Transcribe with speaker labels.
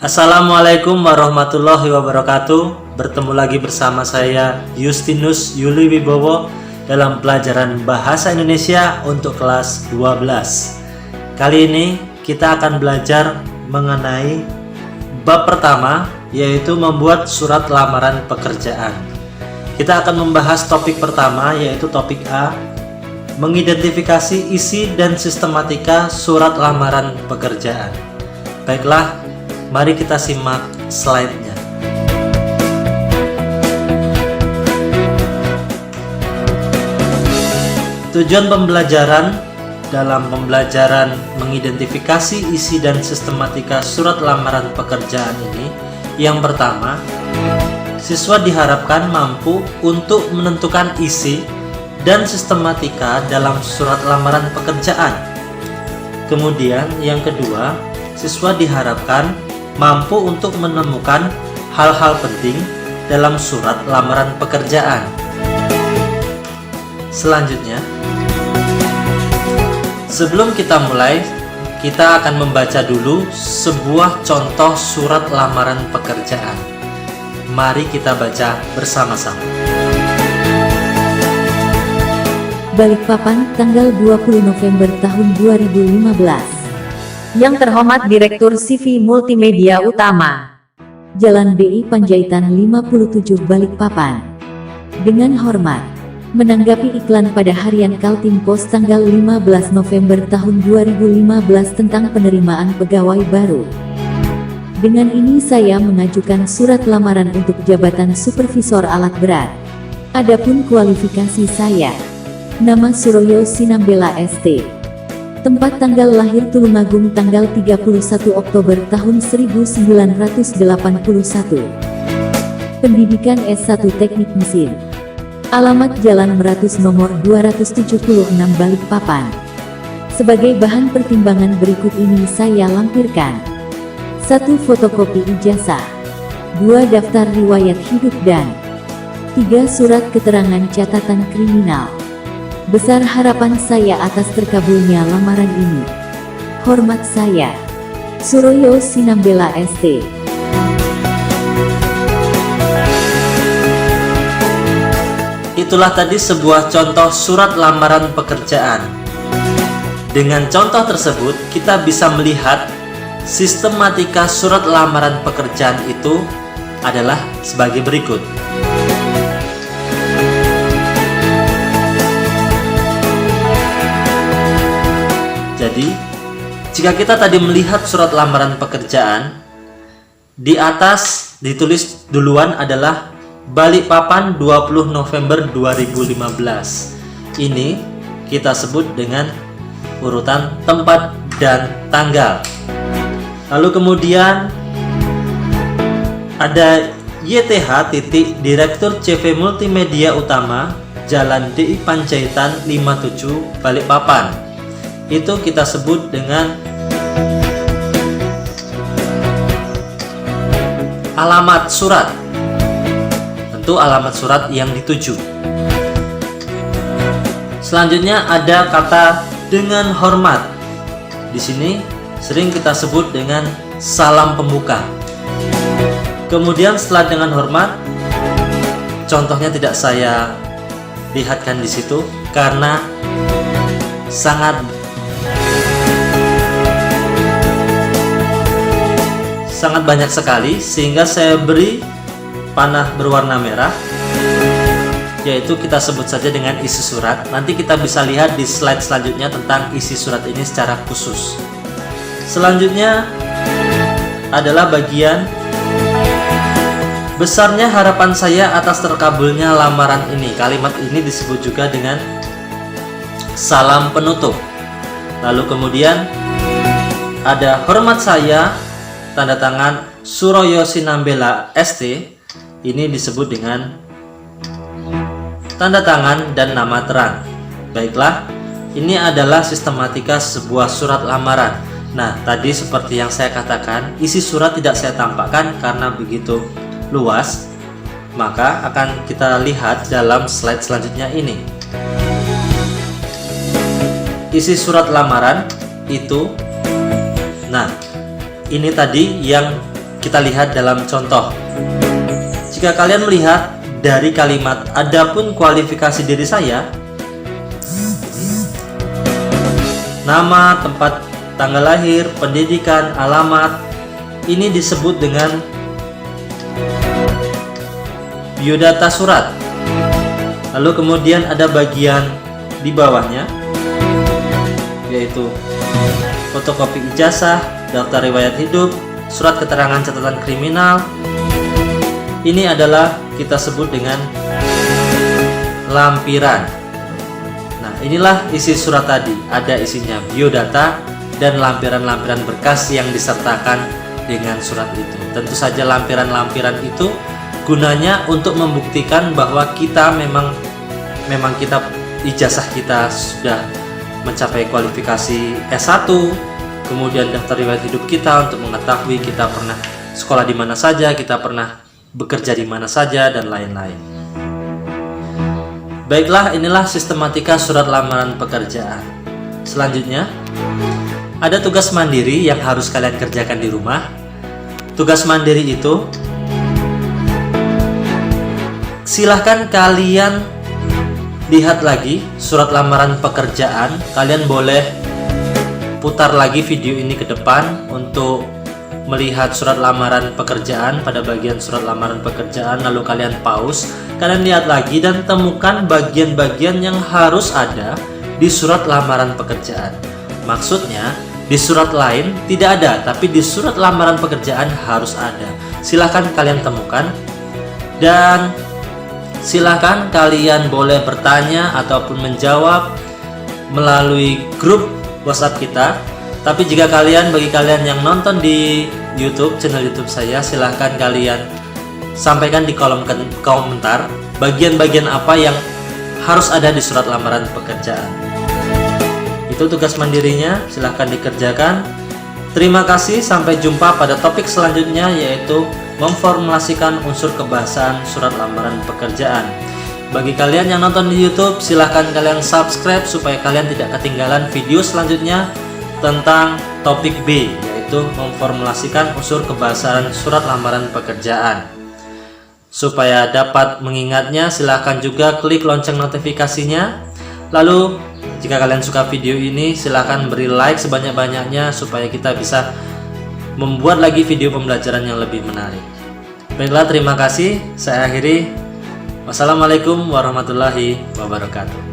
Speaker 1: Assalamualaikum warahmatullahi wabarakatuh. Bertemu lagi bersama saya Justinus Yuli Wibowo dalam pelajaran Bahasa Indonesia untuk kelas 12. Kali ini kita akan belajar mengenai bab pertama, yaitu membuat surat lamaran pekerjaan. Kita akan membahas topik pertama, yaitu topik A, mengidentifikasi isi dan sistematika surat lamaran pekerjaan. Baiklah, mari kita simak slide-nya. Tujuan pembelajaran dalam pembelajaran mengidentifikasi isi dan sistematika surat lamaran pekerjaan ini, yang pertama, siswa diharapkan mampu untuk menentukan isi dan sistematika dalam surat lamaran pekerjaan. Kemudian yang kedua, siswa diharapkan mampu untuk menemukan hal-hal penting dalam surat lamaran pekerjaan. Selanjutnya, sebelum kita mulai, kita akan membaca dulu sebuah contoh surat lamaran pekerjaan. Mari kita baca bersama-sama.
Speaker 2: Balikpapan, tanggal 20 November tahun 2015. Yang terhormat Direktur CV Multimedia Utama, Jalan BI Panjaitan 57 Balikpapan. Dengan hormat, menanggapi iklan pada harian Kaltim Pos tanggal 15 November tahun 2015 tentang penerimaan pegawai baru. Dengan ini saya mengajukan surat lamaran untuk jabatan supervisor alat berat. Adapun kualifikasi saya, nama Suroyo Sinambela ST. Tempat tanggal lahir Tulungagung tanggal 31 Oktober tahun 1981. Pendidikan S1 Teknik Mesin. Alamat Jalan Meratus nomor 276 Balikpapan. Sebagai bahan pertimbangan berikut ini saya lampirkan: 1. Fotokopi ijazah, 2. Daftar riwayat hidup, dan 3. Surat keterangan catatan kriminal. Besar harapan saya atas terkabulnya lamaran ini. Hormat saya, Suroyo Sinambela ST.
Speaker 1: Itulah tadi sebuah contoh surat lamaran pekerjaan. Dengan contoh tersebut, kita bisa melihat sistematika surat lamaran pekerjaan itu adalah sebagai berikut. Jadi, jika kita tadi melihat surat lamaran pekerjaan, di atas ditulis duluan adalah Balikpapan 20 November 2015. Ini kita sebut dengan urutan tempat dan tanggal. Lalu kemudian ada YTH titik Direktur CV Multimedia Utama, Jalan DI Panjaitan 57 Balikpapan. Itu kita sebut dengan alamat surat. Tentu alamat surat yang dituju. Selanjutnya ada kata dengan hormat. Di sini sering kita sebut dengan salam pembuka. Kemudian setelah dengan hormat, contohnya tidak saya lihatkan di situ karena sangat banyak sekali, sehingga saya beri panah berwarna merah, yaitu kita sebut saja dengan isi surat. Nanti kita bisa lihat di slide selanjutnya tentang isi surat ini secara khusus. Selanjutnya adalah bagian besarnya harapan saya atas terkabulnya lamaran ini. Kalimat ini disebut juga dengan salam penutup. Lalu kemudian ada hormat saya, tanda tangan Suroyo Sinambela ST. Ini disebut dengan tanda tangan dan nama terang. Baiklah, ini adalah sistematika sebuah surat lamaran. Nah, tadi seperti yang saya katakan, isi surat tidak saya tampakkan karena begitu luas. Maka akan kita lihat dalam slide selanjutnya ini. Isi surat lamaran itu, nah, ini tadi yang kita lihat dalam contoh. Jika kalian melihat dari kalimat adapun kualifikasi diri saya, nama, tempat tanggal lahir, pendidikan, alamat, ini disebut dengan biodata surat. Lalu kemudian ada bagian di bawahnya, yaitu fotokopi ijazah, daftar riwayat hidup, surat keterangan catatan kriminal. Ini adalah kita sebut dengan lampiran. Nah, inilah isi surat tadi. Ada isinya biodata dan lampiran-lampiran berkas yang disertakan dengan surat itu. Tentu saja lampiran-lampiran itu gunanya untuk membuktikan bahwa kita memang kita ijazah kita sudah mencapai kualifikasi S1, kemudian daftar riwayat hidup kita untuk mengetahui kita pernah sekolah di mana saja, kita pernah bekerja di mana saja, dan lain-lain. Baiklah, inilah sistematika surat lamaran pekerjaan. Selanjutnya, ada tugas mandiri yang harus kalian kerjakan di rumah. Tugas mandiri itu silahkan kalian lihat lagi surat lamaran pekerjaan. Kalian boleh putar lagi video ini ke depan untuk melihat surat lamaran pekerjaan. Pada bagian surat lamaran pekerjaan, lalu kalian pause, kalian lihat lagi dan temukan bagian-bagian yang harus ada di surat lamaran pekerjaan. Maksudnya di surat lain tidak ada, tapi di surat lamaran pekerjaan harus ada. Silahkan kalian temukan, dan silahkan kalian boleh bertanya ataupun menjawab melalui grup WhatsApp kita. Tapi jika bagi kalian yang nonton di YouTube, channel YouTube saya, silahkan kalian sampaikan di kolom komentar bagian-bagian apa yang harus ada di surat lamaran pekerjaan. Itu tugas mandirinya, silahkan dikerjakan. Terima kasih, sampai jumpa pada topik selanjutnya, yaitu memformulasikan unsur kebahasaan surat lamaran pekerjaan. Bagi kalian yang nonton di YouTube, silahkan kalian subscribe supaya kalian tidak ketinggalan video selanjutnya tentang topik B, yaitu memformulasikan unsur kebahasaan surat lamaran pekerjaan. Supaya dapat mengingatnya, silahkan juga klik lonceng notifikasinya. Lalu jika kalian suka video ini, silahkan beri like sebanyak-banyaknya supaya kita bisa membuat lagi video pembelajaran yang lebih menarik. Baiklah, terima kasih. Saya akhiri. Wassalamualaikum warahmatullahi wabarakatuh.